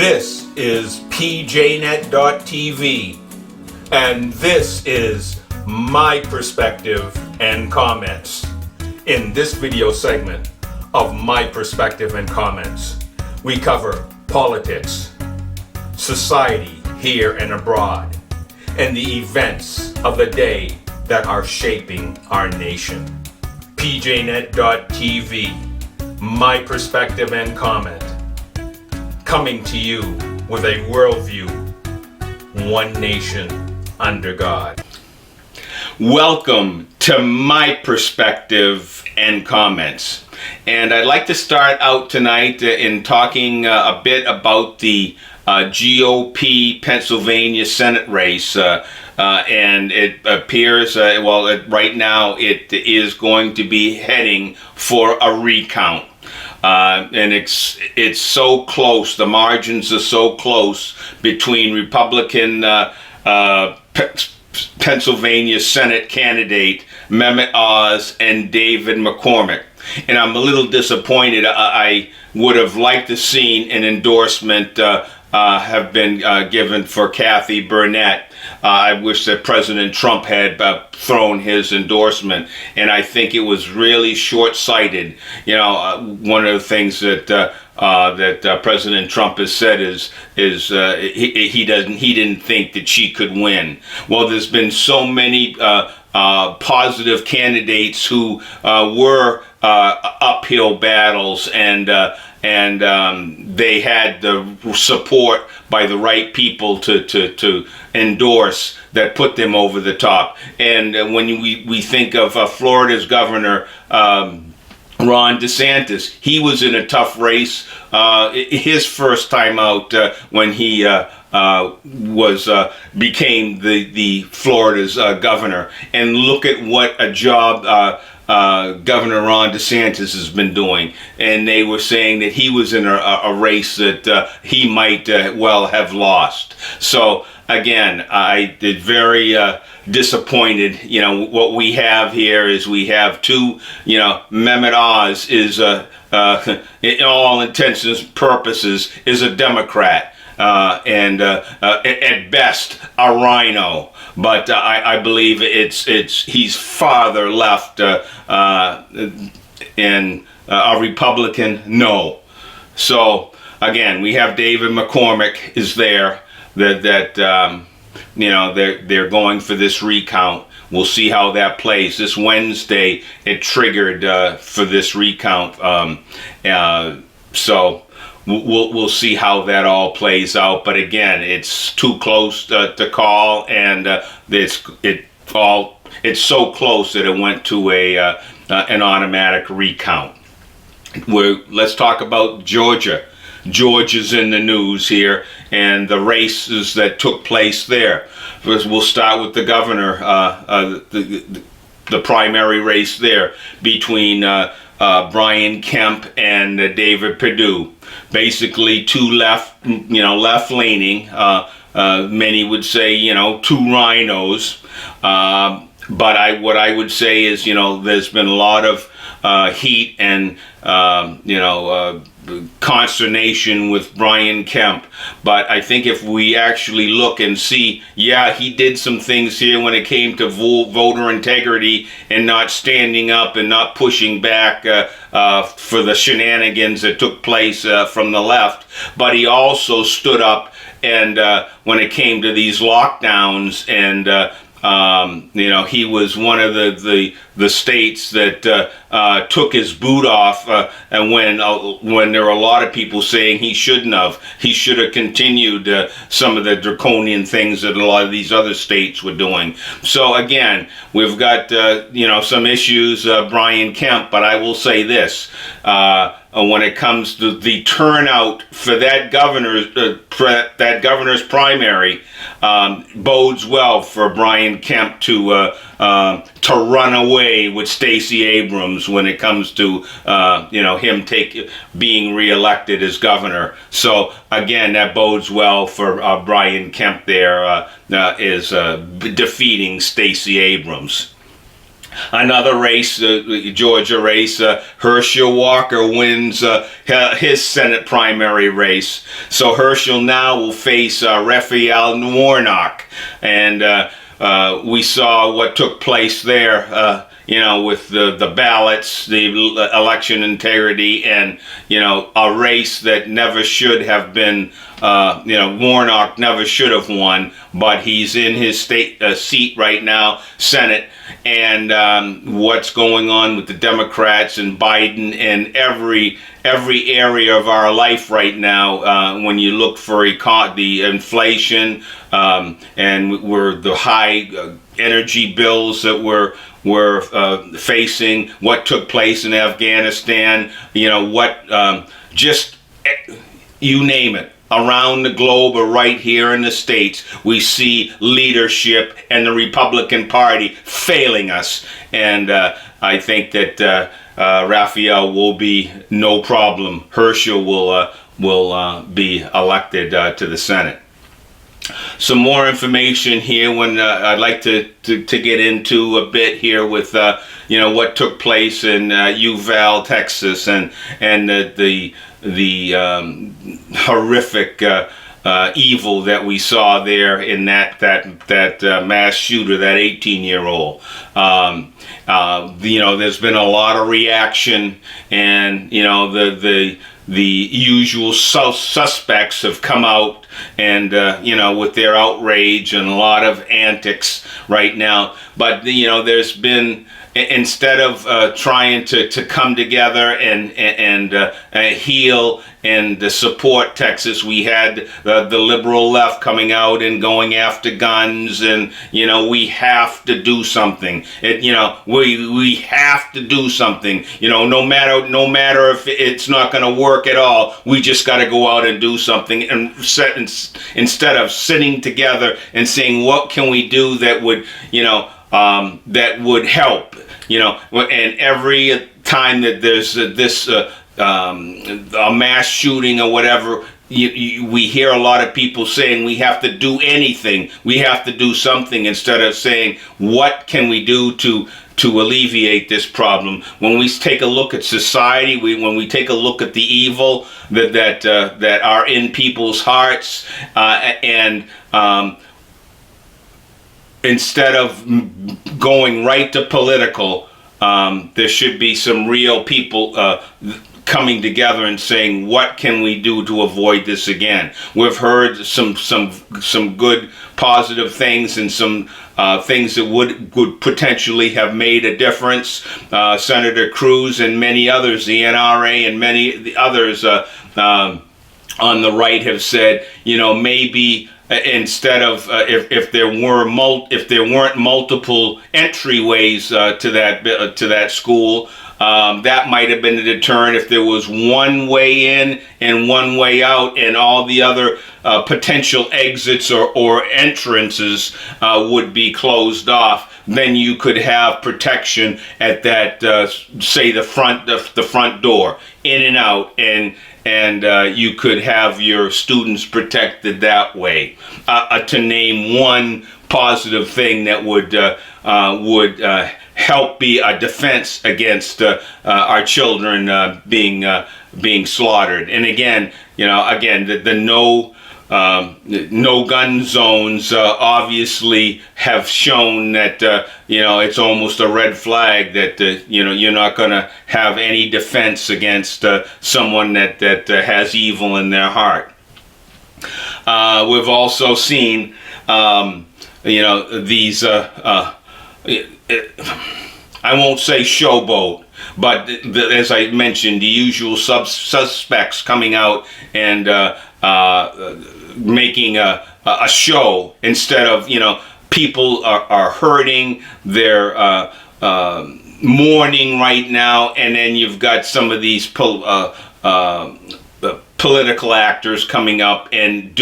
This is PJNET.TV, and this is my perspective and comments. In this video segment of My Perspective and Comments, we cover politics, society here and abroad, and the events of the day that are shaping our nation. PJNET.TV, My Perspective and Comment, coming to you with a worldview, one nation under God. Welcome to My Perspective and Comments. And I'd like to start out tonight in talking a bit about the GOP Pennsylvania Senate race. And it appears, right now it is going to be heading for a recount. And it's so close, the margins are so close between Republican Pennsylvania Senate candidate Mehmet Oz and David McCormick. And I'm a little disappointed. I would have liked to seen an endorsement have been given for Kathy Burnett. I wish that President Trump had thrown his endorsement, and I think it was really short-sighted. You know, one of the things that President Trump has said is he didn't think that she could win. Well, there's been so many positive candidates who were uphill battles, and they had the support by the right people to endorse that put them over the top. And when we think of Florida's governor, Ron DeSantis, he was in a tough race his first time out when he became the Florida's governor. And look at what a job Governor Ron DeSantis has been doing. And they were saying that he was in a race that he might well have lost. So again, I did very disappointed. You know, what we have here is we have two, Mehmet Oz is, in all intents and purposes, is a Democrat. And at best a rhino, but I believe he's farther left and a Republican. No. So again, we have David McCormick is there. That they're going for this recount. We'll see how that plays. This Wednesday it triggered for this recount. So. We'll see how that all plays out, but again, it's too close to call, and it's so close that it went to an automatic recount. Let's talk about Georgia. Georgia's in the news here, and the races that took place there. We'll start with the governor, the primary race there between Brian Kemp and David Perdue. Basically, two left-leaning. Many would say, two rhinos. But what I would say is, there's been a lot of heat and consternation with Brian Kemp. But I think if we actually look and see, yeah, he did some things here when it came to voter integrity and not standing up and not pushing back for the shenanigans that took place from the left. But he also stood up, and when it came to these lockdowns, and he was one of the states that took his boot off, and when there were a lot of people saying he shouldn't have, he should have continued some of the draconian things that a lot of these other states were doing. So again, we've got some issues, Brian Kemp, but I will say this. When it comes to the turnout for that governor's primary, bodes well for Brian Kemp to run away with Stacey Abrams when it comes to him being reelected as governor. So again, that bodes well for Brian Kemp there is defeating Stacey Abrams. Another race, the Georgia race, Herschel Walker wins his Senate primary race. So Herschel now will face Raphael Warnock. And we saw what took place there, with the ballots, the election integrity, and, a race that never should have been, Warnock never should have won, but he's in his state seat right now, Senate. And what's going on with the Democrats and Biden and every area of our life right now, when you look for the inflation and we're the high energy bills that we're facing, what took place in Afghanistan, just you name it. Around the globe or right here in the States, we see leadership and the Republican Party failing us. And I think that Raphael will be no problem. Herschel will be elected to the Senate. Some more information here when I'd like to get into a bit here with what took place in Uvalde, Texas, and the horrific evil that we saw there in that mass shooter, that 18-year-old. There's been a lot of reaction, and the usual suspects have come out and with their outrage and a lot of antics right now. But there's been, instead of trying to come together and heal and support Texas, we had the liberal left coming out and going after guns, and we have to do something. We have to do something. No matter if it's not going to work at all, we just got to go out and do something. And instead of sitting together and saying, what can we do that would that would help. And every time that there's a mass shooting or whatever, we hear a lot of people saying we have to do anything, we have to do something, instead of saying what can we do to alleviate this problem. When we take a look at society, when we take a look at the evil that are in people's hearts, and instead of going right to political, there should be some real people coming together and saying, what can we do to avoid this again? We've heard some good positive things and some things that would potentially have made a difference. Senator Cruz and many others, the NRA and many others on the right have said, maybe instead of if there weren't multiple entryways to that school, that might have been a deterrent. If there was one way in and one way out, and all the other potential exits or entrances would be closed off, then you could have protection at that, say the front door, in and out, and you could have your students protected that way. To name one positive thing that would help be a defense against our children being slaughtered. And again, the no gun zones obviously have shown that it's almost a red flag that you're not going to have any defense against someone that has evil in their heart. We've also seen these I won't say showboat, but as I mentioned, the usual suspects coming out and making a show, instead of people are hurting, they're mourning right now, and then you've got some of these political actors coming up and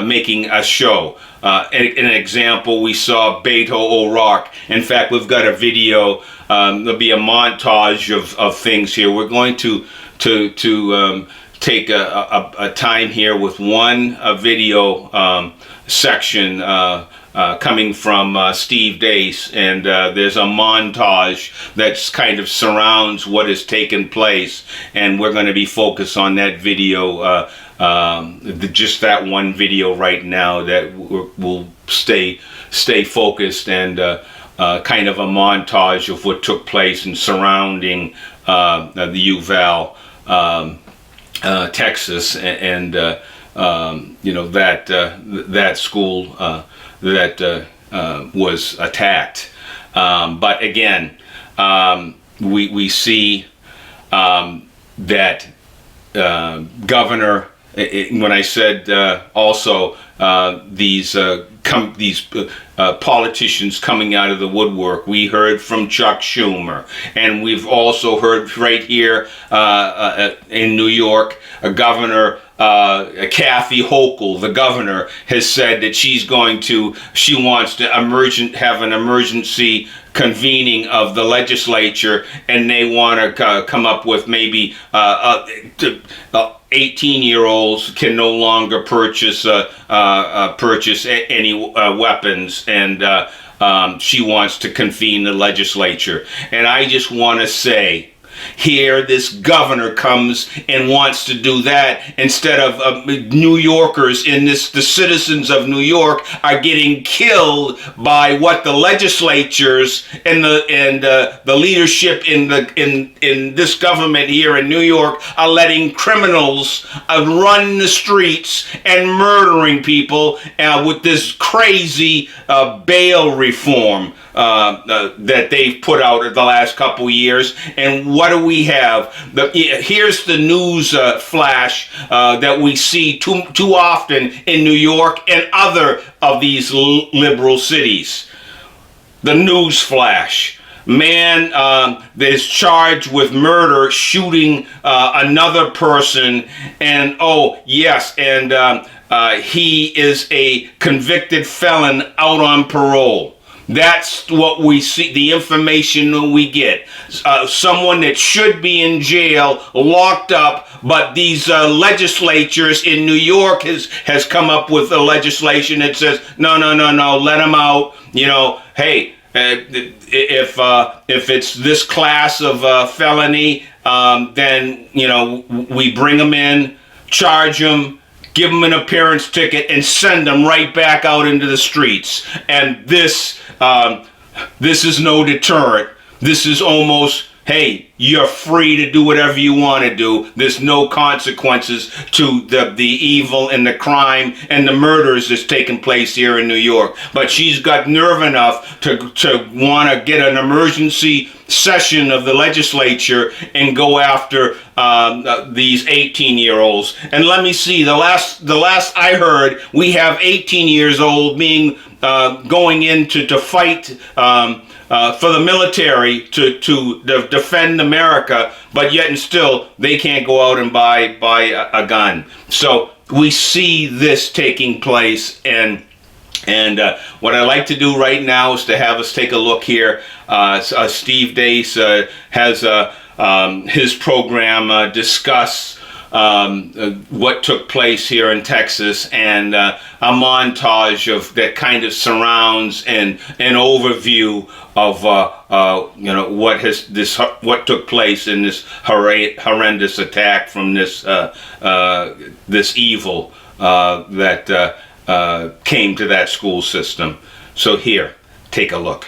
making a show. An example, we saw Beto O'Rourke. In fact, we've got a video. There'll be a montage of things here. We're going to take a time here with one video section coming from Steve Dace, and there's a montage that's kind of surrounds what has taken place, and we're going to be focused on that video, just that one video right now that will stay focused, and kind of a montage of what took place and surrounding the Uval, Texas, and that school that was attacked. But again, we see that governor. When I said also these politicians coming out of the woodwork, we heard from Chuck Schumer, and we've also heard right here in New York, Governor Kathy Hochul, the governor, has said that she wants to have an emergency convening of the legislature, and they want to come up with maybe 18-year-olds can no longer purchase any weapons, and she wants to convene the legislature. And I just want to say, here this governor comes and wants to do that instead of New Yorkers the citizens of New York are getting killed by what the legislatures and the leadership in this government here in New York are letting criminals run the streets and murdering people with this crazy bail reform that they've put out in the last couple years. And what do we have? Here's the news flash that we see too often in New York and other of these liberal cities. The news flash. Man that is charged with murder, shooting another person, and he is a convicted felon out on parole. That's what we see, the information that we get. Someone that should be in jail, locked up, but these legislatures in New York has come up with a legislation that says, no, let him out. Hey, if it's this class of felony, then, we bring them in, charge them, give them an appearance ticket, and send them right back out into the streets. And this is no deterrent. This is almost, hey, you're free to do whatever you want to do. There's no consequences to the evil and the crime and the murders that's taking place here in New York. But she's got nerve enough to want to get an emergency session of the legislature and go after these 18-year-olds. And let me see, the last I heard, we have 18 years old going in to fight for the military to defend America, but yet and still they can't go out and buy a gun. So we see this taking place, and what I like to do right now is to have us take a look here. Steve Dace has his program discuss what took place here in Texas, and a montage of that kind of surrounds and an overview of what took place in this horrendous attack from this evil that came to that school system. So here, take a look.